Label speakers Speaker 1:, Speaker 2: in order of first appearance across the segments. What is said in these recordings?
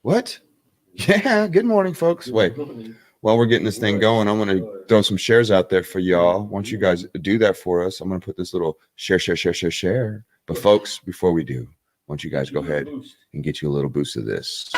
Speaker 1: What? Yeah, good morning, folks. Wait, while we're getting this thing going, I'm going to throw some shares out there for y'all. Once you guys do that for us, I'm going to put this little share. But folks, before we do, why don't you guys go ahead and get you a little boost of this.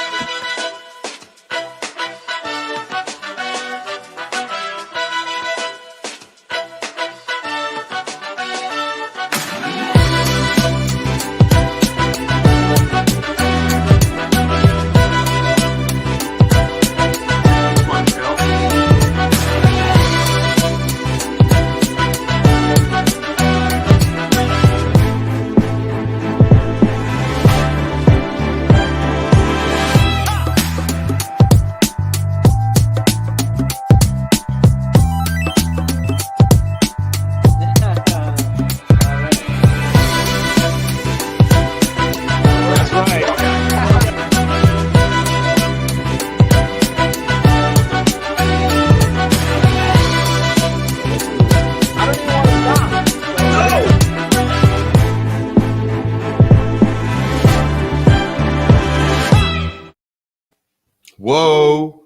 Speaker 1: Whoa.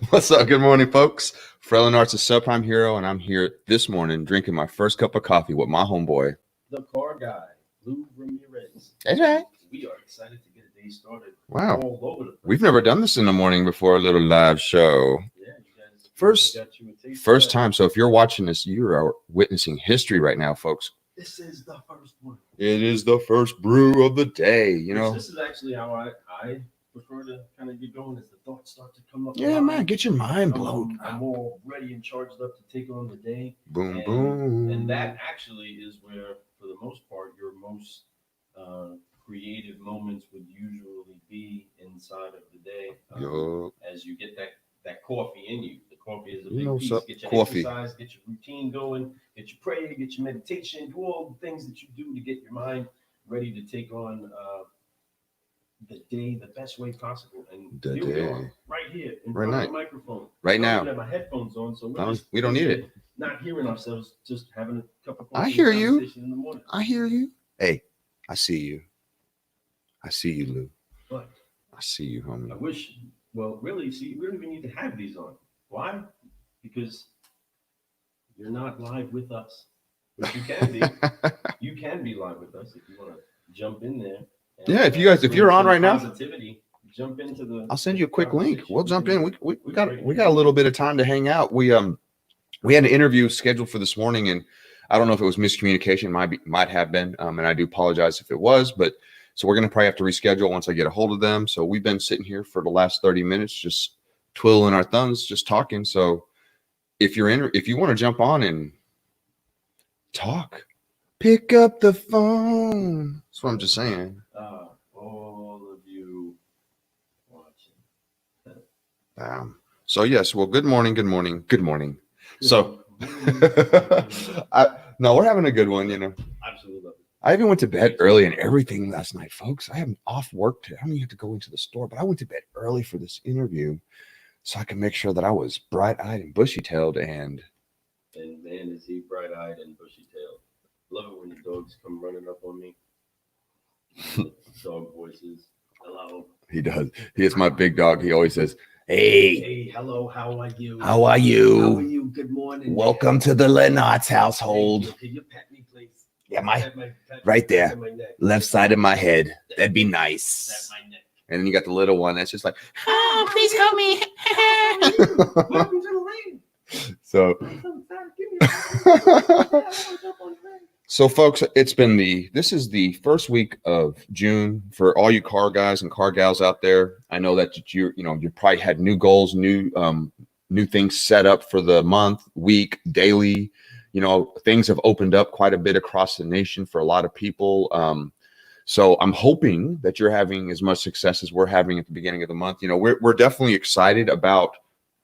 Speaker 1: What's up? Good morning, folks. Frelin Arts is Subprime Hero, and I'm here this morning drinking my first cup of coffee with my homeboy,
Speaker 2: the car guy, Lou Ramirez.
Speaker 1: That's right.
Speaker 2: We are excited to get a day started.
Speaker 1: Wow.
Speaker 2: All over the place.
Speaker 1: We've never done this in the morning before, a little live show.
Speaker 2: Yeah, you guys.
Speaker 1: First time. So if you're watching this, you are witnessing history right now, folks.
Speaker 2: This is the first one.
Speaker 1: It is the first brew of the day, you know.
Speaker 2: This is actually how I prefer to kind of get going as the thoughts start to come up.
Speaker 1: Yeah, man, get your mind blown.
Speaker 2: I'm all ready and charged up to take on the day.
Speaker 1: Boom, boom.
Speaker 2: And that actually is where, for the most part, your most creative moments would usually be inside of the day. As you get that coffee in you. The coffee is a big piece. Get your exercise, get your routine going, get your prayer, get your meditation, do all the things that you do to get your mind ready to take on the day the best way possible. And here we are, right here in front of the microphone.
Speaker 1: Right now.
Speaker 2: I don't have my headphones on, so
Speaker 1: we don't need it.
Speaker 2: Not hearing ourselves, just having a cup of coffee.
Speaker 1: I hear you.
Speaker 2: In the morning.
Speaker 1: I hear you. Hey, I see you. I see you, Lou.
Speaker 2: But
Speaker 1: I see you, homie.
Speaker 2: I wish, well, really, see, we don't even need to have these on. Why? Because you're not live with us. But you can be. You can be live with us if you want to jump in there.
Speaker 1: Yeah, if you're on right now,
Speaker 2: jump into the.
Speaker 1: I'll send you a quick link. We'll jump in. We got a little bit of time to hang out. We had an interview scheduled for this morning, and I don't know if it was miscommunication. Might have been, and I do apologize if it was. But so we're gonna probably have to reschedule once I get a hold of them. So we've been sitting here for the last 30 minutes, just twiddling our thumbs, just talking. So if you want to jump on and talk, pick up the phone. That's what I'm just saying.
Speaker 2: All of you watching.
Speaker 1: So yes, well, good morning. So no, we're having a good one, you know.
Speaker 2: Absolutely.
Speaker 1: I even went to bed early and everything last night, folks. I am off work today. I don't even have to go into the store, but I went to bed early for this interview so I can make sure that I was bright-eyed and bushy-tailed and
Speaker 2: man, is he bright-eyed and bushy-tailed. Love it when the dogs come running up on me. Dog voices. Hello.
Speaker 1: He does. He is my big dog. He always says, Hey,
Speaker 2: hello. How are you?
Speaker 1: How are you?
Speaker 2: How are you? Good morning.
Speaker 1: Welcome to the Lennox household.
Speaker 2: Can you pet me, please?
Speaker 1: Yeah, right there, left side of my head. That'd be nice.
Speaker 2: That's my neck.
Speaker 1: And then you got the little one that's just like,
Speaker 3: oh, please help me.
Speaker 2: Welcome to the ring.
Speaker 1: So, so folks, this is the first week of June for all you car guys and car gals out there. I know that you probably had new goals, new things set up for the month, week, daily. You know, things have opened up quite a bit across the nation for a lot of people. So I'm hoping that you're having as much success as we're having at the beginning of the month. You know, we're definitely excited about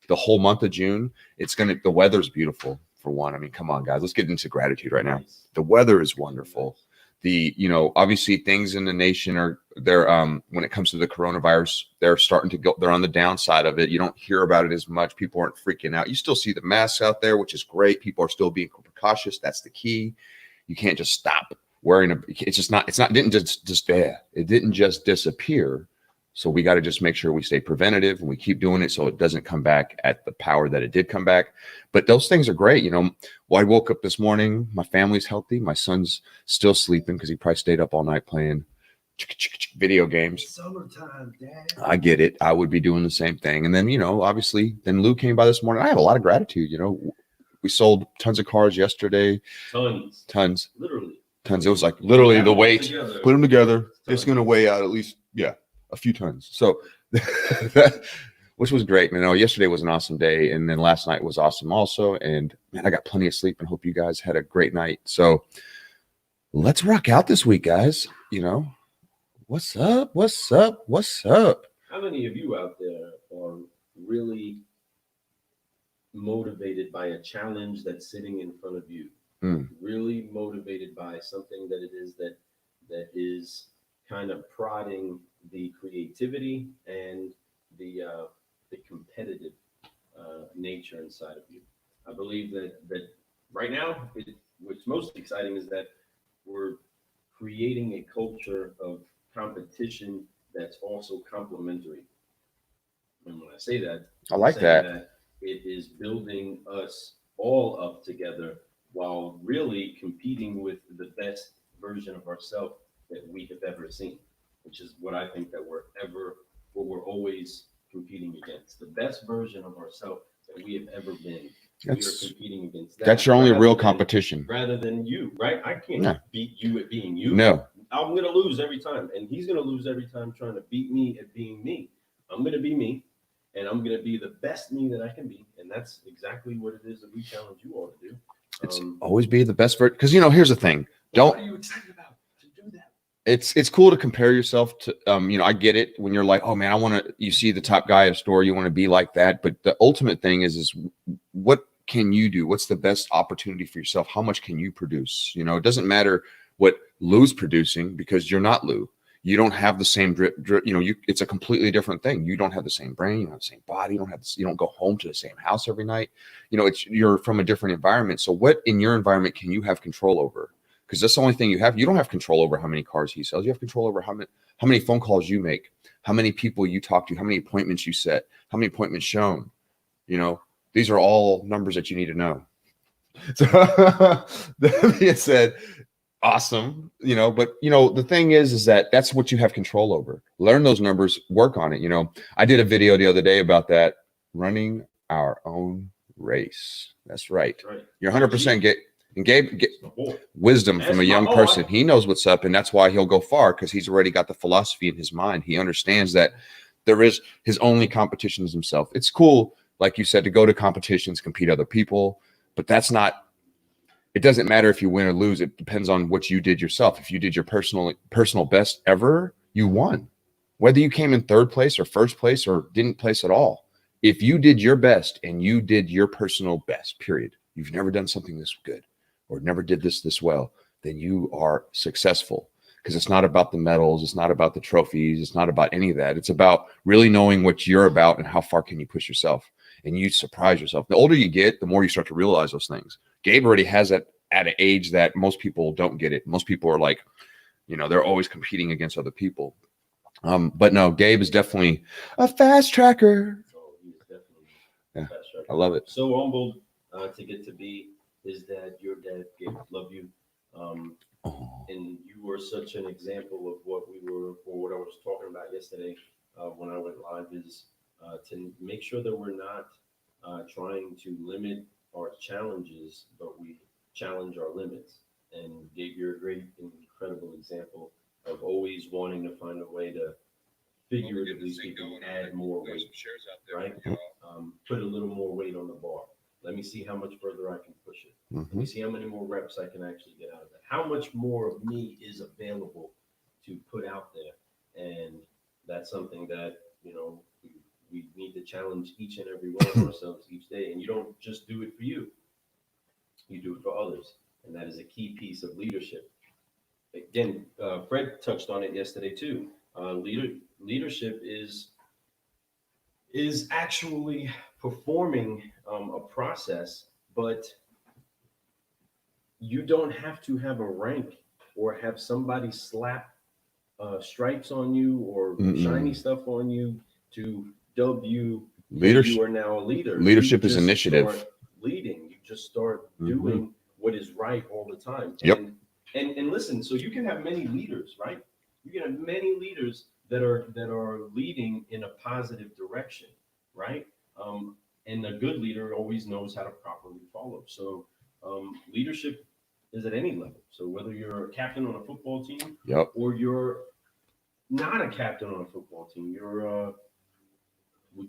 Speaker 1: the whole month of June. The weather's beautiful for one. I mean, come on, guys, let's get into gratitude right now. The weather is wonderful. Obviously things in the nation they're when it comes to the coronavirus, they're starting to go, they're on the downside of it. You don't hear about it as much. People aren't freaking out. You still see the masks out there, which is great. People are still being precautious. That's the key. You can't just stop wearing it didn't just disappear. So we got to just make sure we stay preventative and we keep doing it so it doesn't come back at the power that it did come back. But those things are great. You know, well, I woke up this morning, my family's healthy. My son's still sleeping because he probably stayed up all night playing video games.
Speaker 2: Summertime, Dad.
Speaker 1: I get it. I would be doing the same thing. And then, you know, obviously, then Lou came by this morning. I have a lot of gratitude. You know, we sold tons of cars yesterday. Tons.
Speaker 2: Literally.
Speaker 1: Tons. It was like literally the weight.
Speaker 2: Together.
Speaker 1: Put them together. It's going to weigh out at least, a few tons. So, which was great. You know, yesterday was an awesome day. And then last night was awesome also. And man, I got plenty of sleep and hope you guys had a great night. So let's rock out this week, guys. You know, what's up? What's up? What's up?
Speaker 2: How many of you out there are really motivated by a challenge that's sitting in front of you? Really motivated by something that it is that is kind of prodding the creativity and the competitive nature inside of you. I believe that right now, what's most exciting is that we're creating a culture of competition that's also complementary. And when I say that,
Speaker 1: I like that.
Speaker 2: It is building us all up together while really competing with the best version of ourselves that we have ever seen, which is what I think that we're always competing against. The best version of ourselves that we have ever been. We are competing against that.
Speaker 1: That's your only real competition.
Speaker 2: Rather than you, right? I can't beat you at being you.
Speaker 1: No.
Speaker 2: I'm going to lose every time. And he's going to lose every time trying to beat me at being me. I'm going to be me. And I'm going to be the best me that I can be. And that's exactly what it is that we challenge you all to do.
Speaker 1: It's always be the best version. Because, you know, here's the thing.
Speaker 2: What are you excited about to do that?
Speaker 1: It's cool to compare yourself to, you know, I get it when you're like, oh man, you see the top guy at a store, you want to be like that. But the ultimate thing is what can you do? What's the best opportunity for yourself? How much can you produce? You know, it doesn't matter what Lou's producing because you're not Lou. You don't have the same drip, you know, it's a completely different thing. You don't have the same brain, you don't have the same body, you don't go home to the same house every night. You know, you're from a different environment. So what in your environment can you have control over? Because that's the only thing you have. You don't have control over how many cars he sells. You have control over how many phone calls you make, how many people you talk to, how many appointments you set, how many appointments shown. You know, these are all numbers that you need to know. So that being said, awesome, you know, but you know, the thing is that that's what you have control over. Learn those numbers, work on it. You know, I did a video the other day about that, running our own race. That's right. You're 100% get wisdom from a young person. He knows what's up, and that's why he'll go far, because he's already got the philosophy in his mind. He understands that there is his only competition is himself. It's cool, like you said, to go to competitions, compete other people, but that's not. It doesn't matter if you win or lose. It depends on what you did yourself. If you did your personal best ever, you won. Whether you came in third place or first place or didn't place at all. If you did your best and you did your personal best, period, you've never done something this good or never did this well, then you are successful. Because it's not about the medals. It's not about the trophies. It's not about any of that. It's about really knowing what you're about and how far can you push yourself. And you surprise yourself. The older you get, the more you start to realize those things. Gabe already has that at an age that most people don't get it. Most people are like, you know, they're always competing against other people. But no, Gabe is definitely a fast tracker.
Speaker 2: Oh, he's definitely
Speaker 1: Yeah,
Speaker 2: fast tracker.
Speaker 1: I love it.
Speaker 2: So humbled to get to be his dad, your dad. Gabe, love you. And you were such an example of what I was talking about yesterday when I went live is to make sure that we're not trying to limit our challenges, but we challenge our limits. And Gabe, you're a great, incredible example of always wanting to find a way to figuratively speaking, add more weight, right? Put a little more weight on the bar. Let me see how much further I can push it. Let me see how many more reps I can actually get out of that. How much more of me is available to put out there? And that's something that, you know, we need to challenge each and every one of ourselves each day. And you don't just do it for you. You do it for others. And that is a key piece of leadership. Again, Fred touched on it yesterday too. Leadership is actually performing a process, but you don't have to have a rank or have somebody slap stripes on you or
Speaker 1: Mm-mm.
Speaker 2: shiny stuff on you to dub you.
Speaker 1: Leadership.
Speaker 2: You are now a leader.
Speaker 1: Leadership
Speaker 2: You
Speaker 1: is
Speaker 2: just
Speaker 1: initiative.
Speaker 2: start leading. You just start
Speaker 1: Mhm.
Speaker 2: doing what is right all the time.
Speaker 1: Yep.
Speaker 2: And listen, so you can have many leaders, right? You can have many leaders that are leading in a positive direction, right? And a good leader always knows how to properly follow. So leadership is at any level. So whether you're a captain on a football team
Speaker 1: Yep.
Speaker 2: or you're not a captain on a football team, you're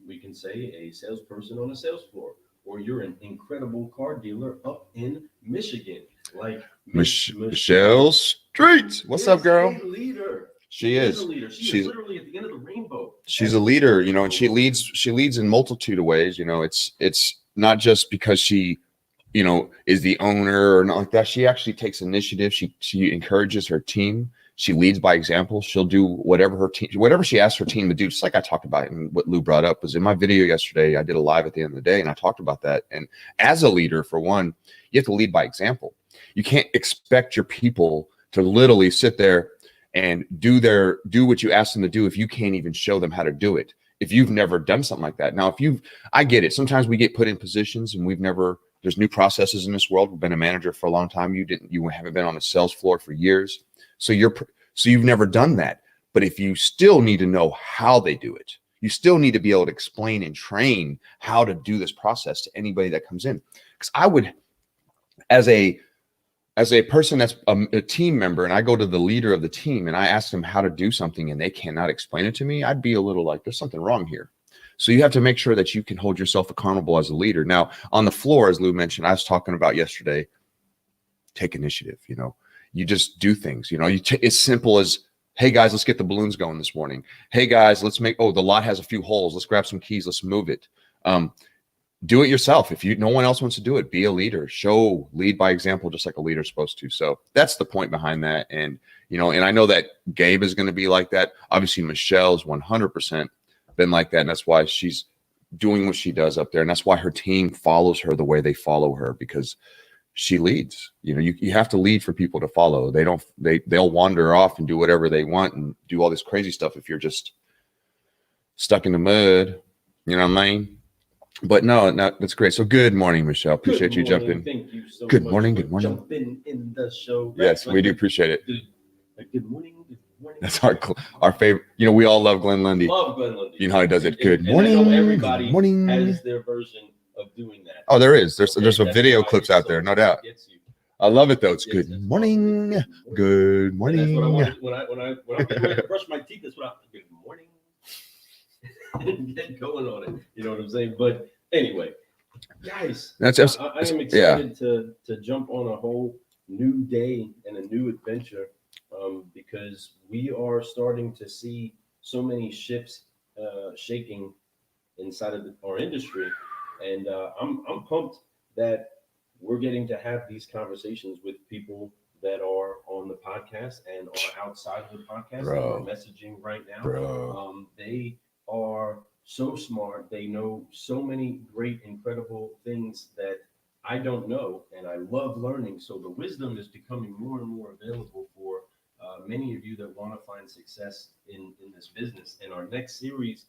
Speaker 2: we can say a salesperson on a sales floor, or you're an incredible car dealer up in Michigan, like
Speaker 1: Michelle Streets. What's up, girl?
Speaker 2: A leader.
Speaker 1: She
Speaker 2: is
Speaker 1: is.
Speaker 2: a leader. She's literally at the end of the rainbow.
Speaker 1: She's a leader, you know, and she leads in multitude of ways. You know, it's not just because she, you know, is the owner or not like that. She actually takes initiative. She encourages her team. She leads by example. She'll do whatever she asks her team to do. Just like I talked about, and what Lou brought up was in my video yesterday. I did a live at the end of the day, and I talked about that. And as a leader, for one, you have to lead by example. You can't expect your people to literally sit there and do what you ask them to do if you can't even show them how to do it. If you've never done something like that. Now, I get it. Sometimes we get put in positions and there's new processes in this world. We've been a manager for a long time. You haven't been on a sales floor for years. So you've never done that. But if you still need to know how they do it, you still need to be able to explain and train how to do this process to anybody that comes in. Because I would, as a person that's a team member, and I go to the leader of the team and I ask them how to do something and they cannot explain it to me, I'd be a little like, there's something wrong here. So you have to make sure that you can hold yourself accountable as a leader. Now, on the floor, as Lou mentioned, I was talking about yesterday, take initiative. You know, you just do things. You know, it's simple as, hey guys, let's get the balloons going this morning. Hey guys, let's the lot has a few holes. Let's grab some keys. Let's move it. Do it yourself. If no one else wants to do it, be a leader. Lead by example, just like a leader's supposed to. So that's the point behind that. And, you know, and I know that Gabe is going to be like that. Obviously, Michelle's 100% been like that. And that's why she's doing what she does up there. And that's why her team follows her the way they follow her, because she leads. You know, you have to lead for people to follow. They'll wander off and do whatever they want and do all this crazy stuff if you're just stuck in the mud. You know what I mean? But no, that's great. So good morning, Michelle. Appreciate you jumping.
Speaker 2: Thank you so
Speaker 1: good
Speaker 2: much
Speaker 1: morning.
Speaker 2: for
Speaker 1: Good morning.
Speaker 2: Jumping in the show.
Speaker 1: Yes, we do appreciate it.
Speaker 2: Good morning. Good morning.
Speaker 1: That's our favorite. You know, we all love Glenn Lundy.
Speaker 2: Love Glenn Lundy.
Speaker 1: You know how he does it. Good
Speaker 2: And
Speaker 1: morning.
Speaker 2: I know everybody
Speaker 1: good morning.
Speaker 2: has their version of doing that.
Speaker 1: Oh, there is. There's a video clips out there, no doubt. I love it though. It's good morning. Good morning.
Speaker 2: And that's what I wanted when I'm getting ready to brush my teeth. That's what good morning. And get going on it. You know what I'm saying? But anyway, guys, I am excited to jump on a whole new day and a new adventure, because we are starting to see so many ships shaking inside of our industry, and I'm pumped that we're getting to have these conversations with people that are on the podcast and are outside of the podcast that are messaging right now. They are so smart. They know so many great, incredible things that I don't know, and I love learning. So the wisdom is becoming more and more available for many of you that want to find success in this business. And our next series,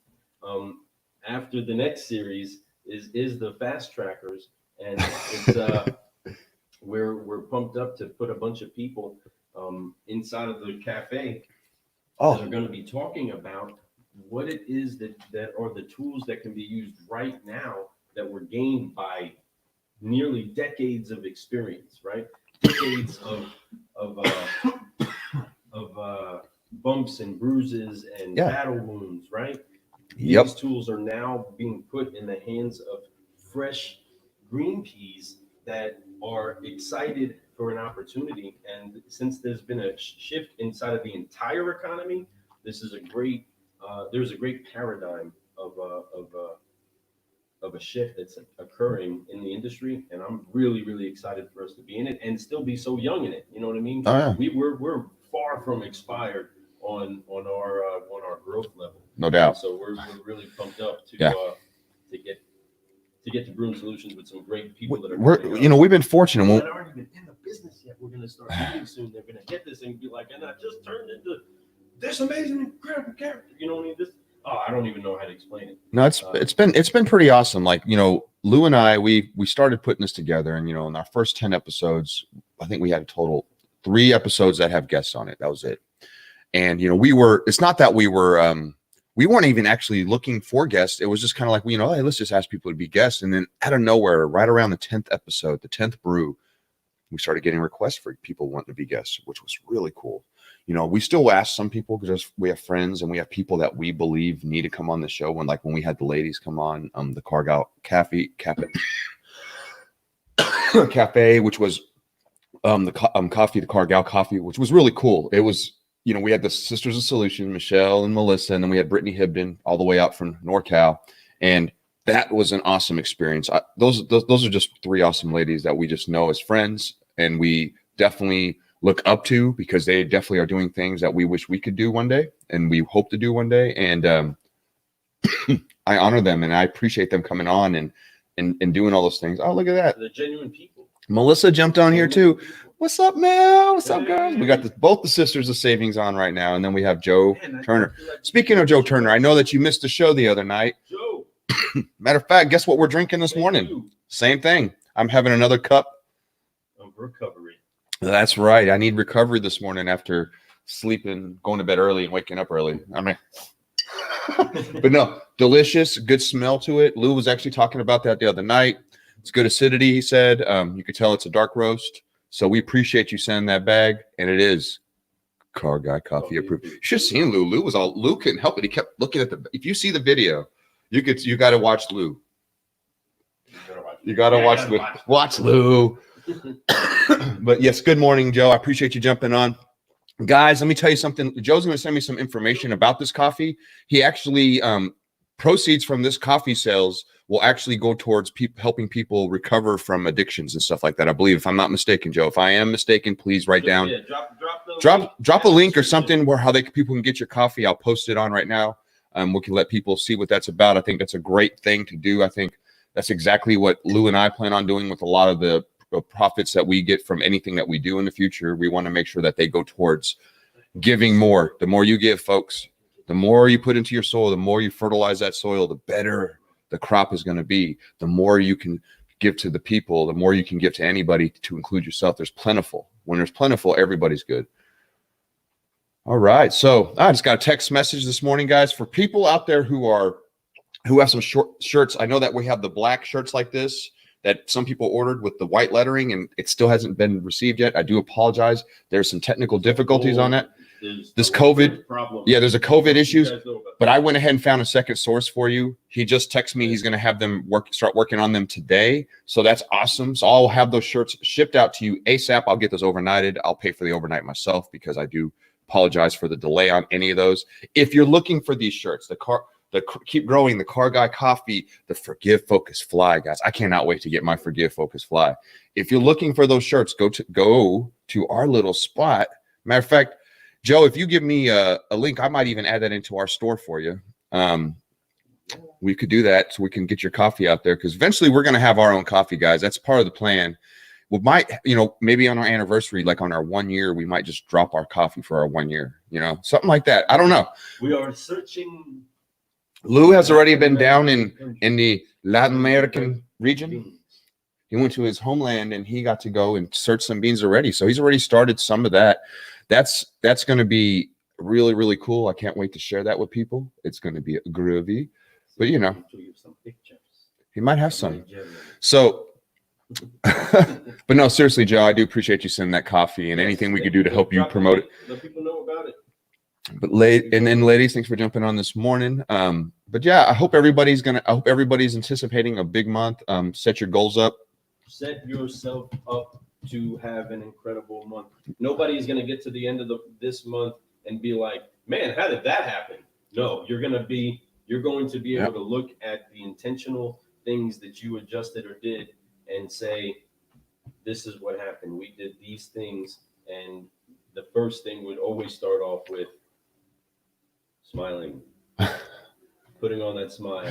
Speaker 2: after the next series, is the Fast Trackers, and it's we're pumped up to put a bunch of people inside of the cafe that are going to be talking about what it is that are the tools that can be used right now that were gained by nearly decades of experience, right? Decades of bumps and bruises and battle wounds, right? These tools are now being put in the hands of fresh green peas that are excited for an opportunity. And since there's been a shift inside of the entire economy, this is a great there's a great paradigm of a shift that's occurring in the industry, and I'm really, really excited for us to be in it and still be so young in it. You know what I mean? We're far from expired on our growth level.
Speaker 1: No doubt.
Speaker 2: And so we're really pumped up to get to Broom Solutions with some great people that are.
Speaker 1: We've been fortunate.
Speaker 2: That aren't even in the business yet. We're going to start meeting soon. They're going to get this and be like, and I just turned into this amazing, incredible character. You know what I mean? This. Oh, I don't even know how to explain it.
Speaker 1: No, it's been pretty awesome. Like, Lou and I, we started putting this together, and in our first 10 episodes, I think we had a total 3 episodes that have guests on it. That was it. And it's not that we weren't even actually looking for guests. It was just kind of like, hey, let's just ask people to be guests. And then out of nowhere, right around the 10th episode, the 10th brew, we started getting requests for people wanting to be guests, which was really cool. We still ask some people because we have friends and we have people that we believe need to come on the show. When we had the ladies come on, the Cargal Cafe, which was the Cargal Coffee, which was really cool. It was, we had the Sisters of Solution, Michelle and Melissa, and then we had Brittany Hibden all the way out from NorCal, and that was an awesome experience. Those are just 3 awesome ladies that we just know as friends, and we definitely look up to because they definitely are doing things that we wish we could do one day, and we hope to do one day. And I honor them, and I appreciate them coming on and doing all those things. Oh, look at that!
Speaker 2: The genuine people.
Speaker 1: Melissa jumped on here too. What's up, Mel? What's up, guys? We got both the Sisters of Savings on right now, and then we have Joe Turner. Speaking of Joe Turner, I know that you missed the show the other night.
Speaker 2: Joe.
Speaker 1: Matter of fact, guess what we're drinking this morning? Same thing. I'm having another cup
Speaker 2: of recovery.
Speaker 1: That's right. I need recovery this morning after sleeping, going to bed early and waking up early. I mean, but no, delicious, good smell to it. Lou was actually talking about that the other night. It's good acidity, he said. You could tell it's a dark roast. So we appreciate you sending that bag. And it is Car Guy Coffee approved. You should have seen Lou. Lou couldn't help it. He kept looking at if you see the video, you got to watch Lou. You got to watch Lou. Watch Lou. But yes, good morning, Joe. I appreciate you jumping on. Guys, let me tell you something. Joe's going to send me some information about this coffee. He actually, proceeds from this coffee sales will actually go towards helping people recover from addictions and stuff like that. I believe, if I'm not mistaken, Joe. If I am mistaken, please write down.
Speaker 2: Yeah, drop
Speaker 1: a link or something where people can get your coffee. I'll post it on right now. We can let people see what that's about. I think that's a great thing to do. I think that's exactly what Lou and I plan on doing with a lot of the profits that we get from anything that we do in the future. We want to make sure that they go towards giving more. The more you give, folks, the more you put into your soil, the more you fertilize that soil, the better the crop is going to be. The more you can give to the people, the more you can give to anybody, to include yourself. There's plentiful. When there's plentiful, everybody's good. All right. So I just got a text message this morning, guys, for people out there who have some short shirts. I know that we have the black shirts like this that some people ordered with the white lettering, and it still hasn't been received yet. I do apologize. There's some technical difficulties on that. This COVID problem. Yeah, there's a COVID issues, but I went ahead and found a second source for you. He just texted me. He's going to have them start working on them today. So that's awesome. So I'll have those shirts shipped out to you ASAP. I'll get those overnighted. I'll pay for the overnight myself because I do apologize for the delay on any of those. If you're looking for these shirts, the Keep Growing, the Car Guy Coffee, the Forgive Focus Fly, guys. I cannot wait to get my Forgive Focus Fly. If you're looking for those shirts, go to our little spot. Matter of fact, Joe, if you give me a link, I might even add that into our store for you. We could do that so we can get your coffee out there, because eventually we're going to have our own coffee, guys. That's part of the plan. We might, maybe on our anniversary, like on our 1 year, we might just drop our coffee for our 1 year, something like that. I don't know.
Speaker 2: We are searching.
Speaker 1: Lou has already been down in the Latin American region. He went to his homeland and he got to go and search some beans already. So he's already started some of that. That's going to be really, really cool. I can't wait to share that with people. It's going to be groovy, but he might have some. So, but no, seriously, Joe, I do appreciate you sending that coffee, and anything we could do to help you promote it.
Speaker 2: Let people know about it.
Speaker 1: But ladies, thanks for jumping on this morning. But yeah, I hope everybody's anticipating a big month. Set your goals up.
Speaker 2: Set yourself up to have an incredible month. Nobody's going to get to the end of this month and be like, man, how did that happen? No, you're going to be able to look at the intentional things that you adjusted or did and say, this is what happened. We did these things. And the first thing would always start off with smiling, putting on that smile,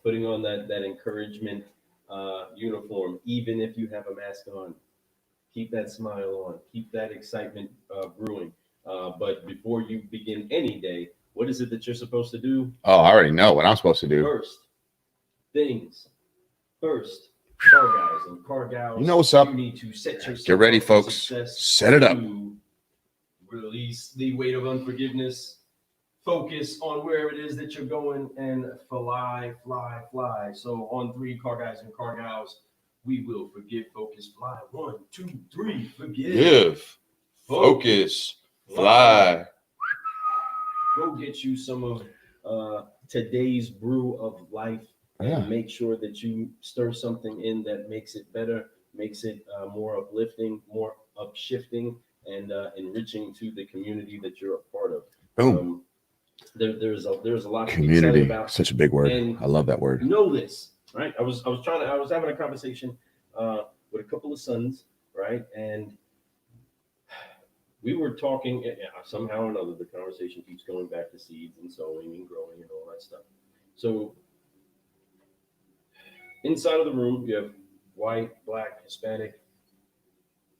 Speaker 2: putting on that encouragement uniform, even if you have a mask on. Keep that smile on. Keep that excitement brewing. But before you begin any day, what is it that you're supposed to do?
Speaker 1: Oh, I already know what I'm supposed to do.
Speaker 2: First, car guys and car gals.
Speaker 1: You know what's up.
Speaker 2: You need to set yourself
Speaker 1: Get ready,
Speaker 2: up for
Speaker 1: folks.
Speaker 2: success.
Speaker 1: Set it up.
Speaker 2: To release the weight of unforgiveness. Focus on where it is that you're going and fly. So on 3, car guys and car gals, we will forgive, focus, fly. 1, 2, 3, forgive.
Speaker 1: Give. Focus. Fly.
Speaker 2: Go get you some of today's brew of life and make sure that you stir something in that makes it better, makes it more uplifting, more upshifting, and enriching to the community that you're a part of.
Speaker 1: Boom.
Speaker 2: There's a lot to be
Speaker 1: Community.
Speaker 2: excited about.
Speaker 1: Such a big word.
Speaker 2: And
Speaker 1: I love that word.
Speaker 2: Know this, right? I was having a conversation with a couple of sons, right? And we were talking, somehow or another, the conversation keeps going back to seeds and sowing and growing and all that stuff. So inside of the room, you have white, black, Hispanic,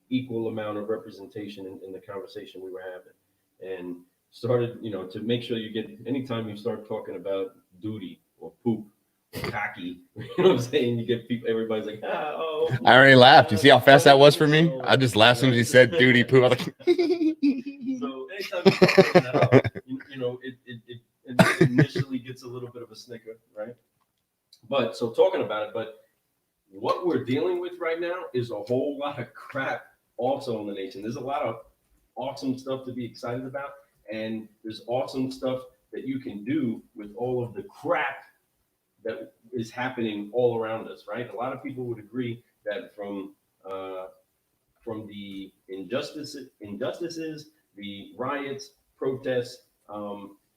Speaker 2: equal amount of representation in the conversation we were having. And started, to make sure you get, anytime you start talking about duty or poop or cocky, you know what I'm saying? You get people, everybody's like, oh.
Speaker 1: I already laughed. You see how fast that was for me? I just laughed as soon as you said duty poop. I was like,
Speaker 2: so anytime you start bringing that up, it initially gets a little bit of a snicker, right? But so talking about it, but what we're dealing with right now is a whole lot of crap also in the nation. There's a lot of awesome stuff to be excited about. And there's awesome stuff that you can do with all of the crap that is happening all around us, right? A lot of people would agree that from the injustices, the riots, protests,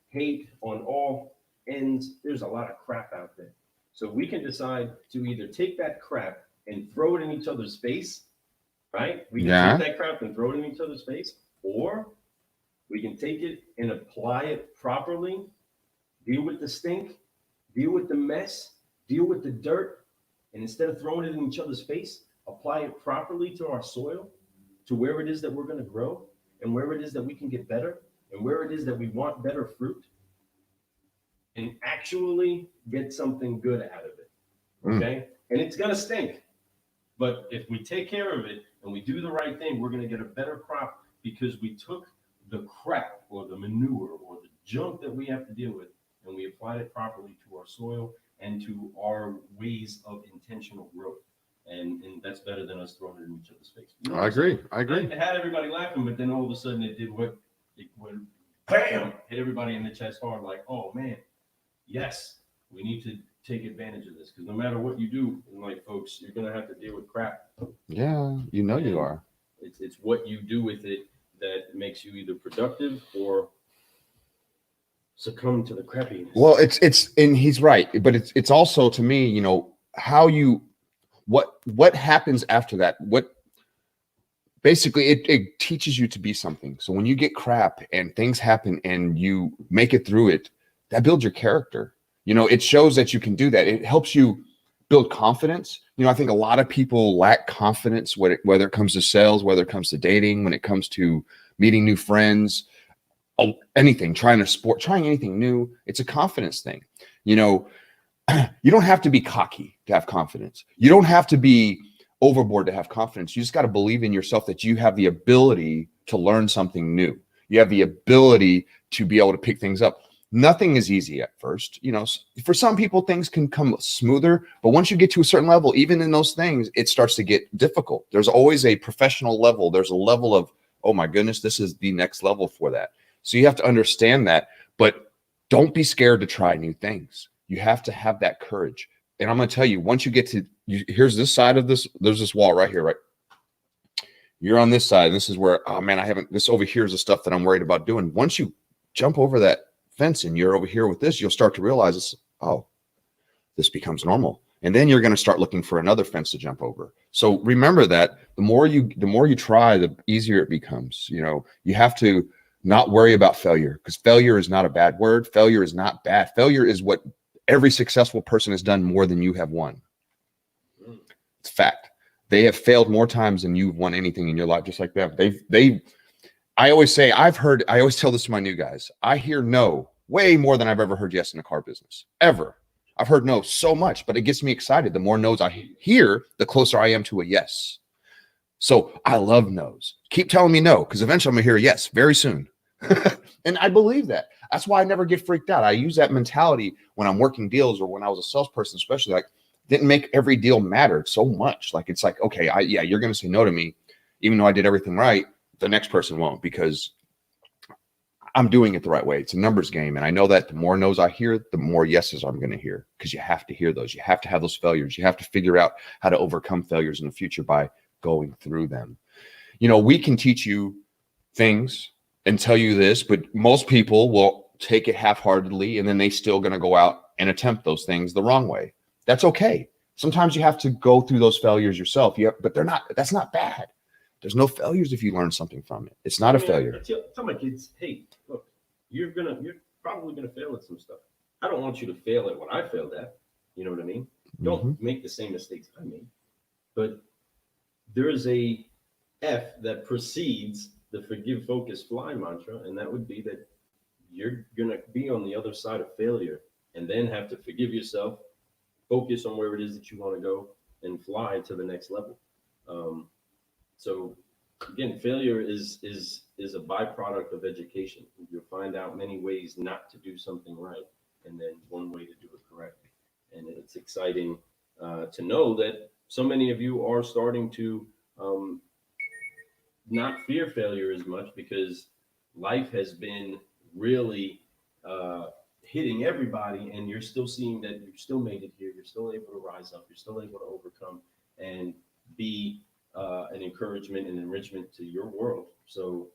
Speaker 2: hate on all ends, there's a lot of crap out there. So we can decide to either take that crap and throw it in each other's face, right? We can take that crap and throw it in each other's face, or we can take it and apply it properly, deal with the stink, deal with the mess, deal with the dirt, and instead of throwing it in each other's face, apply it properly to our soil, to where it is that we're going to grow, and where it is that we can get better, and where it is that we want better fruit, and actually get something good out of it, okay? And it's going to stink, but if we take care of it and we do the right thing, we're going to get a better crop because we took the crap or the manure or the junk that we have to deal with, and we applied it properly to our soil and to our ways of intentional growth. And that's better than us throwing it in each other's face. You know
Speaker 1: I agree.
Speaker 2: It had everybody laughing, but then all of a sudden it did what? It went bam, hit everybody in the chest hard, like, oh man, yes, we need to take advantage of this, because no matter what you do in life, folks, you're gonna have to deal with crap.
Speaker 1: Yeah, you are.
Speaker 2: It's what you do with it that makes you either productive or succumb to the crappiness.
Speaker 1: Well, it's and he's right, but it's also, to me, how you what happens after that. What basically it teaches you to be something. So when you get crap and things happen and you make it through it, that builds your character. It shows that you can do that. It helps you build confidence. I think a lot of people lack confidence, whether it comes to sales, whether it comes to dating, when it comes to meeting new friends, anything, trying anything new. It's a confidence thing. You don't have to be cocky to have confidence. You don't have to be overboard to have confidence. You just got to believe in yourself that you have the ability to learn something new. You have the ability to be able to pick things up. Nothing is easy at first. For some people, things can come smoother, but once you get to a certain level, even in those things, it starts to get difficult. There's always a professional level. There's a level of, oh my goodness, this is the next level for that. So you have to understand that, but don't be scared to try new things. You have to have that courage. And I'm going to tell you, once you get to, here's this side of this, there's this wall right here, right? You're on this side. And this is where, oh man, this over here is the stuff that I'm worried about doing. Once you jump over that fence and you're over here with this, you'll start to realize this becomes normal. And then you're going to start looking for another fence to jump over. So remember that the more you try, the easier it becomes. You have to not worry about failure, because failure is not a bad word. Failure is not bad. Failure is what every successful person has done more than you have won. It's fact. They have failed more times than you've won anything in your life, just like them. I always say, I always tell this to my new guys. I hear no way more than I've ever heard yes in the car business. Ever. I've heard no so much, but it gets me excited. The more no's I hear, the closer I am to a yes. So I love no's. Keep telling me no, because eventually I'm going to hear a yes very soon. And I believe that. That's why I never get freaked out. I use that mentality when I'm working deals or when I was a salesperson, especially, like, didn't make every deal matter so much. Like, it's like, okay, yeah, you're going to say no to me, even though I did everything right. The next person won't, because I'm doing it the right way. It's a numbers game. And I know that the more no's I hear, the more yeses I'm going to hear, because you have to hear those. You have to have those failures. You have to figure out how to overcome failures in the future by going through them. You know, we can teach you things and tell you this, but most people will take it half-heartedly, and then they still going to go out and attempt those things the wrong way. That's okay. Sometimes you have to go through those failures yourself. But that's not bad. There's no failures if you learn something from it. It's not a failure.
Speaker 2: I tell my kids, hey, look, you're probably gonna fail at some stuff. I don't want you to fail at what I failed at. You know what I mean? Don't make the same mistakes I made. But there is a F that precedes the forgive, focus, fly mantra, and that would be that you're gonna be on the other side of failure and then have to forgive yourself, focus on where it is that you want to go, and fly to the next level. So again, failure is a byproduct of education. You'll find out many ways not to do something right, and then one way to do it correctly. And it's exciting to know that so many of you are starting to not fear failure as much, because life has been really hitting everybody, and you're still seeing that you still made it here. You're still able to rise up. You're still able to overcome and be an encouragement and enrichment to your world. So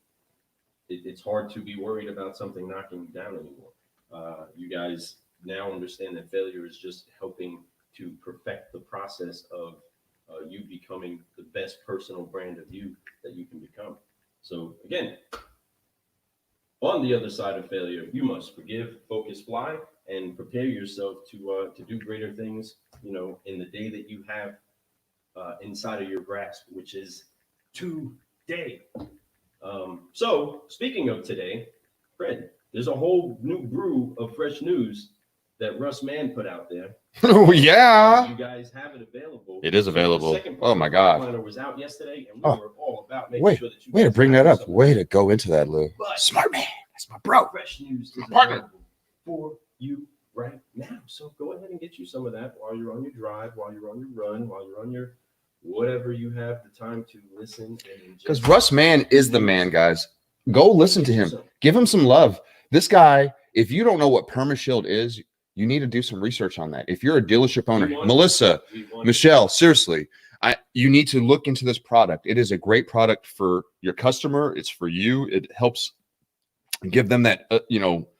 Speaker 2: it's hard to be worried about something knocking you down anymore. You guys now understand that failure is just helping to perfect the process of you becoming the best personal brand of you that you can become. So again, on the other side of failure, you must forgive, focus, fly, and prepare yourself to do greater things, you know, in the day that you have inside of your grasp, which is today. So speaking of today, Fred, there's a whole new brew of fresh news that Russ Mann put out there.
Speaker 1: Oh yeah,
Speaker 2: you guys have it available.
Speaker 1: It is available. Oh my God,
Speaker 2: was out yesterday, and we were all about making sure that you
Speaker 1: way to bring that up. Way to go into that, Lou.
Speaker 2: But
Speaker 1: smart man. That's my bro.
Speaker 2: Fresh news is available for you right now. So go ahead and get you some of that while you're on your drive, while you're on your run, while you're on your whatever you have the time to listen.
Speaker 1: Because Russ Mann is the man, guys. Go listen to him. Give him some love. This guy, if you don't know what PermaShield is, you need to do some research on that. If you're a dealership owner, Melissa, Michelle, seriously, you need to look into this product. It is a great product for your customer. It's for you. It helps give them that,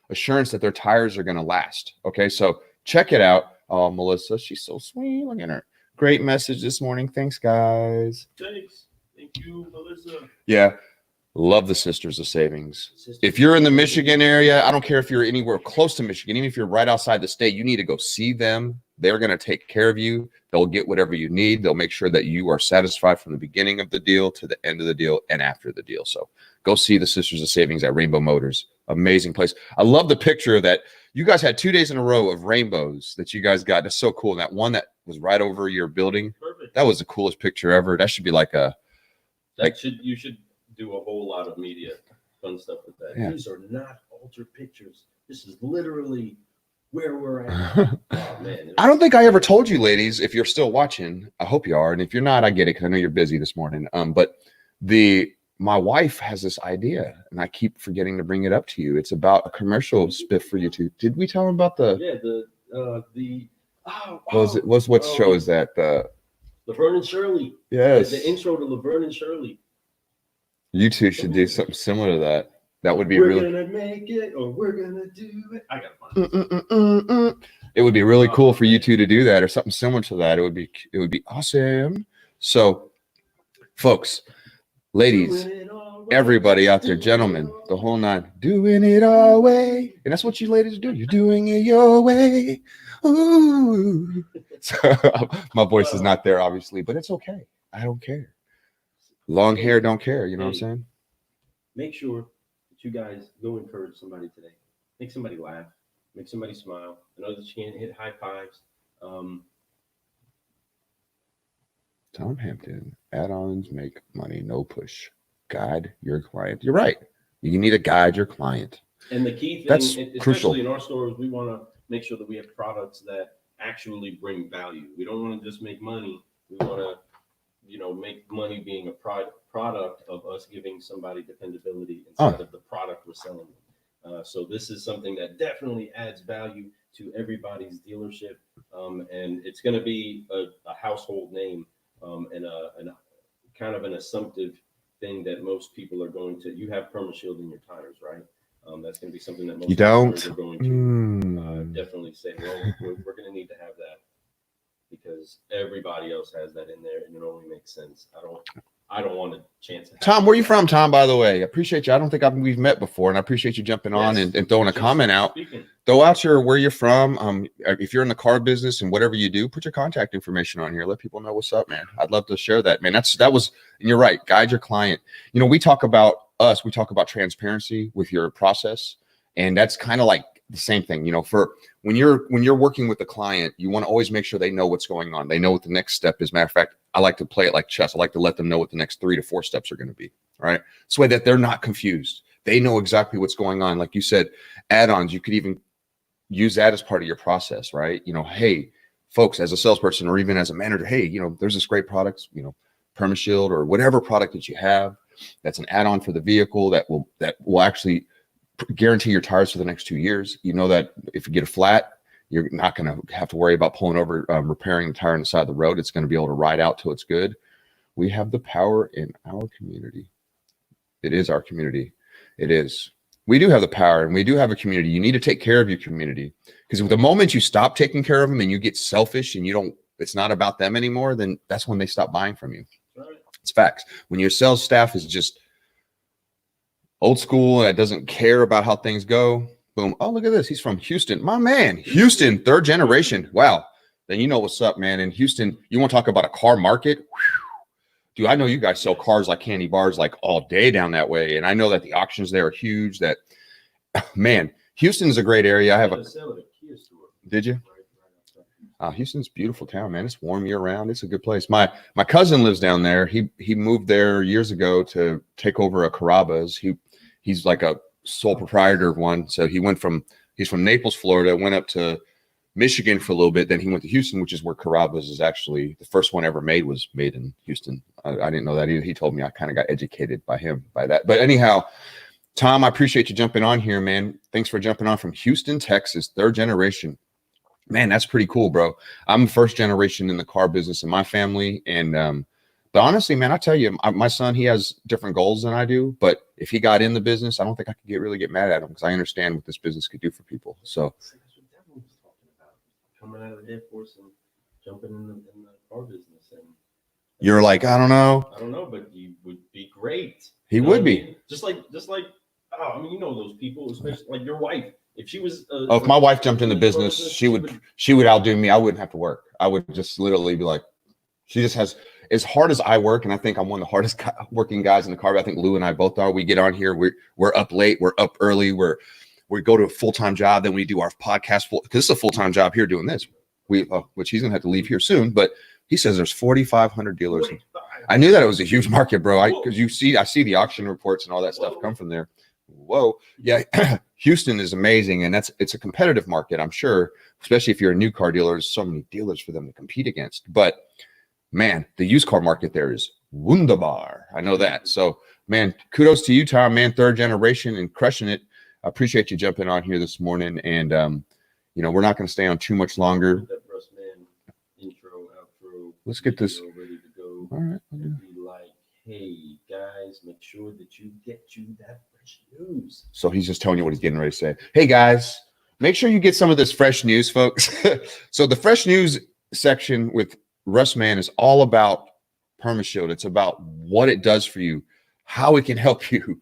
Speaker 1: assurance that their tires are going to last. Okay, so check it out. Oh, Melissa, she's so sweet. Look at her. Great message this morning. Thanks, guys.
Speaker 2: Thanks. Thank you, Melissa.
Speaker 1: Yeah. Love the Sisters of Savings. If you're in the Michigan area, I don't care if you're anywhere close to Michigan, even if you're right outside the state, you need to go see them. They're going to take care of you. They'll get whatever you need. They'll make sure that you are satisfied from the beginning of the deal to the end of the deal and after the deal. So go see the Sisters of Savings at Rainbow Motors. Amazing place. I love the picture of that. You guys had 2 days in a row of rainbows that you guys got. That's so cool. And that one that was right over your building.
Speaker 2: Perfect.
Speaker 1: That was the coolest picture ever. That should be like a.
Speaker 2: You should do a whole lot of media fun stuff with that.
Speaker 1: Yeah.
Speaker 2: These are not altered pictures. This is literally where we're at. Oh, man.
Speaker 1: I don't think I ever told you, ladies, if you're still watching, I hope you are. And if you're not, I get it, because I know you're busy this morning. But my wife has this idea, and I keep forgetting to bring it up to you. It's about a commercial spiff for YouTube. Did we tell them about
Speaker 2: what show
Speaker 1: is that?
Speaker 2: Laverne and Shirley.
Speaker 1: Yes.
Speaker 2: The intro to Laverne and Shirley.
Speaker 1: You two should do something similar to that. That would be
Speaker 2: We're gonna make it, or we're gonna do it. I gotta find it.
Speaker 1: It would be really cool for you two to do that, or something similar to that. It would be awesome. So, folks, ladies, everybody out there, gentlemen, the whole nine, doing it our way. And that's what you ladies do. You're doing it your way. Ooh. So, my voice is not there, obviously, but it's okay. I don't care. Long hair don't care. You know what I'm saying?
Speaker 2: make sure that you guys go encourage somebody today. Make somebody laugh. Make somebody smile. I know that you can't hit high fives.
Speaker 1: Tom Hampton, add-ons make money, no push. Guide your client. You're right. You need to guide your client.
Speaker 2: And the key thing,
Speaker 1: That's
Speaker 2: especially
Speaker 1: crucial.
Speaker 2: in our stores, we want to make sure that we have products that actually bring value. We don't want to just make money. We want to, make money being a product of us giving somebody dependability inside of the product we're selling. So this is something that definitely adds value to everybody's dealership, and it's going to be a household name, and a kind of an assumptive thing that most people are going to. You have PermaShield in your tires, right? That's going to be something that most
Speaker 1: You don't
Speaker 2: customers are going to definitely say, well, we're going to need to have that because everybody else has that in there, and it only makes sense. I don't want a chance.
Speaker 1: Tom, where are you from, Tom, by the way? I appreciate you. I don't think we've met before, and I appreciate you jumping on and throwing a comment out. Throw out where you're from. If you're in the car business and whatever you do, put your contact information on here. Let people know what's up, man. I'd love to share that, man. That was, and you're right. Guide your client. We talk about transparency with your process, and that's kind of like the same thing. For when you're working with the client, you want to always make sure they know what's going on. They know what the next step is. Matter of fact, I like to play it like chess. I like to let them know what the next 3 to 4 steps are going to be. Right. This way that they're not confused. They know exactly what's going on. Like you said, add-ons, you could even use that as part of your process, right? Hey, folks, as a salesperson or even as a manager, hey, there's this great product, PermaShield or whatever product that you have that's an add-on for the vehicle that will actually guarantee your tires for the next 2 years. That if you get a flat, you're not going to have to worry about pulling over, repairing the tire on the side of the road. It's going to be able to ride out till it's good. We have the power in our community. It is our community. It is. We do have the power and we do have a community. You need to take care of your community, because the moment you stop taking care of them and you get selfish and it's not about them anymore, then that's when they stop buying from you.
Speaker 2: Right.
Speaker 1: It's facts. When your sales staff is just old school and it doesn't care about how things go, boom. Oh, look at this. He's from Houston. My man, Houston, 3rd generation. Wow. Then you know what's up, man. In Houston, you want to talk about a car market? Whew. Dude, I know you guys sell cars like candy bars like all day down that way. And I know that the auctions there are huge. That, man, Houston is a great area. I have a Kia store. Did you? Houston's a beautiful town, man. It's warm year round. It's a good place. My cousin lives down there. He moved there years ago to take over a Carrabba's. He's like a sole proprietor of one. So he's from Naples, Florida, went up to Michigan for a little bit. Then he went to Houston, which is where Carrabba's is actually the first one ever made, was made in Houston. I didn't know that either. He told me. I kind of got educated by that. But anyhow, Tom, I appreciate you jumping on here, man. Thanks for jumping on from Houston, Texas, 3rd generation. Man, that's pretty cool, bro. I'm 1st generation in the car business in my family. And, but honestly, man, I tell you, my son, he has different goals than I do. But if he got in the business, I don't think I could really get mad at him, because I understand what this business could do for people. So
Speaker 2: that's what Devin was talking about, coming out of the Air Force and jumping in the car business. And
Speaker 1: you're like, I don't know,
Speaker 2: but he would be great.
Speaker 1: He would be.
Speaker 2: Just like, those people, especially like your wife. If she was,
Speaker 1: if my wife jumped in the business, she would outdo me. I wouldn't have to work. I would just literally be like, she just has, as hard as I work, and I think I'm one of the hardest working guys in the car. I think Lou and I both are. We get on here, we're up late, we're up early, we go to a full-time job, then we do our podcast because it's a full-time job here doing this. Which he's gonna have to leave here soon, but he says there's 4,500 dealers. I knew that it was a huge market, bro. Because I see the auction reports and all that stuff come from there. Whoa, yeah. Houston is amazing, and it's a competitive market, I'm sure, especially if you're a new car dealer. There's so many dealers for them to compete against. But man, the used car market there is wunderbar. I know that. So, man, kudos to you, Tom, man, 3rd generation and crushing it. I appreciate you jumping on here this morning, and we're not going to stay on too much longer.
Speaker 2: Intro, outro.
Speaker 1: Let's get this
Speaker 2: ready to go.
Speaker 1: All right.
Speaker 2: Be like, hey guys, make sure that you get that fresh news.
Speaker 1: So he's just telling you what he's getting ready to say. Hey guys, make sure you get some of this fresh news, folks. So the fresh news section with Russ Mann is all about PermaShield. It's about what it does for you, how it can help you, grow.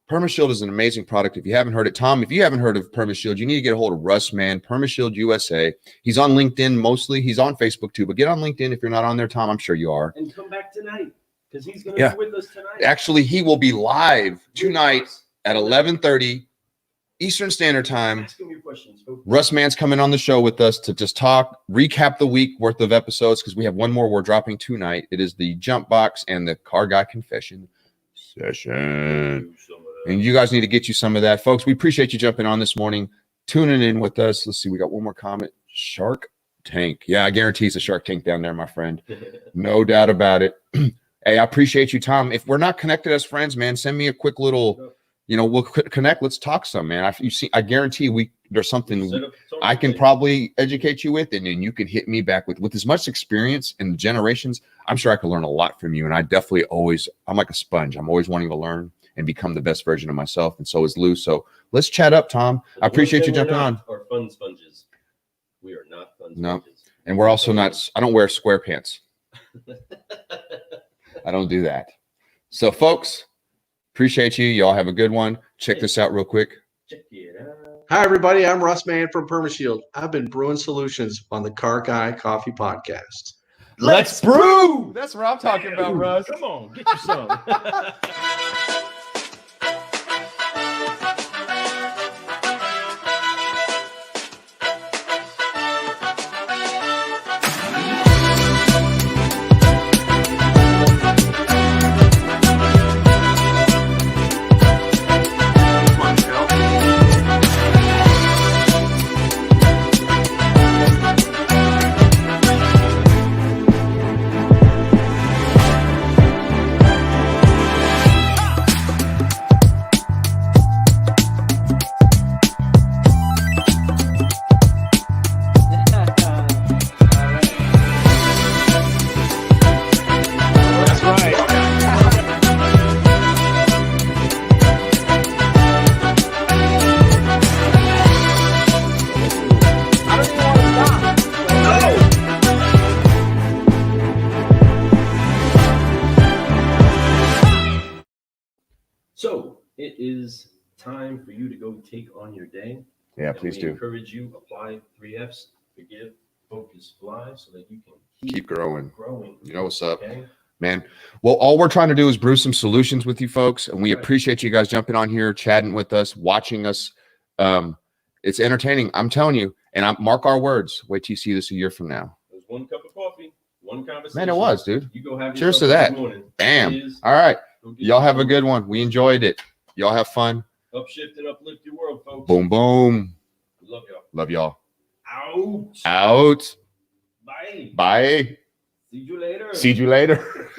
Speaker 1: PermaShield is an amazing product. If you haven't heard it, Tom, if you haven't heard of PermaShield, you need to get a hold of Russ Mann, PermaShield USA. He's on LinkedIn mostly. He's on Facebook too, but get on LinkedIn if you're not on there, Tom. I'm sure you are.
Speaker 2: And come back tonight. Because he's going
Speaker 1: Yeah.
Speaker 2: to be with us tonight.
Speaker 1: Actually, he will be live tonight
Speaker 2: With us.
Speaker 1: at 11:30 Eastern Standard Time.
Speaker 2: Ask him your questions, folks.
Speaker 1: Russ Mann's coming on the show with us to just talk, recap the week worth of episodes because we have one more we're dropping tonight. It is the Jump Box and the Car Guy Confession session. And you guys need to get you some of that. Folks, we appreciate you jumping on this morning, tuning in with us. Let's see, we got one more comment. Shark Tank. Yeah, I guarantee it's a Shark Tank down there, my friend. No doubt about it. Hey, I appreciate you, Tom. If we're not connected as friends, man, send me a quick little, we'll connect. Let's talk some, man. I guarantee there's something I can probably educate you with, and then you can hit me back with as much experience and generations. I'm sure I can learn a lot from you. And I definitely I'm like a sponge. I'm always wanting to learn and become the best version of myself. And so is Lou. So let's chat up, Tom. I appreciate you jumping on.
Speaker 2: Are fun sponges. We are not fun
Speaker 1: No.
Speaker 2: sponges.
Speaker 1: And we're also not, I don't wear square pants. I don't do that. So folks, appreciate you. Y'all have a good one. Check this out real quick.
Speaker 2: Check it out.
Speaker 3: Hi, everybody. I'm Russ Mann from PermaShield. I've been brewing solutions on the Car Guy Coffee Podcast.
Speaker 1: Let's brew. That's what I'm talking about, Russ.
Speaker 2: Come on, get you some.
Speaker 3: That's right.
Speaker 2: So it is time for you to go take on your day.
Speaker 1: Yeah,
Speaker 2: And
Speaker 1: please
Speaker 2: we
Speaker 1: do.
Speaker 2: encourage you, apply 3Fs, forgive, focus, fly, so that you can
Speaker 1: Keep growing.
Speaker 2: growing.
Speaker 1: You know what's up,
Speaker 2: Okay?
Speaker 1: man. Well, all we're trying to do is brew some solutions with you folks. And we
Speaker 2: Right.
Speaker 1: appreciate you guys jumping on here, chatting with us, watching us. It's entertaining. I'm telling you. And mark our words. Wait till you see this a year from now.
Speaker 2: It was one cup of coffee, one conversation.
Speaker 1: Man, it was, dude.
Speaker 2: You go have
Speaker 1: Cheers
Speaker 2: yourself
Speaker 1: to
Speaker 2: a
Speaker 1: that.
Speaker 2: good morning.
Speaker 1: Damn.
Speaker 2: Cheers.
Speaker 1: All right.
Speaker 2: Go get
Speaker 1: Y'all
Speaker 2: you
Speaker 1: have a
Speaker 2: some.
Speaker 1: good one. We enjoyed it. Y'all have fun.
Speaker 2: Upshift and uplift your world, folks.
Speaker 1: Boom, boom.
Speaker 2: Love y'all.
Speaker 1: Love y'all.
Speaker 2: Out.
Speaker 1: Out.
Speaker 2: Bye.
Speaker 1: Bye.
Speaker 2: See you later.
Speaker 1: See you later.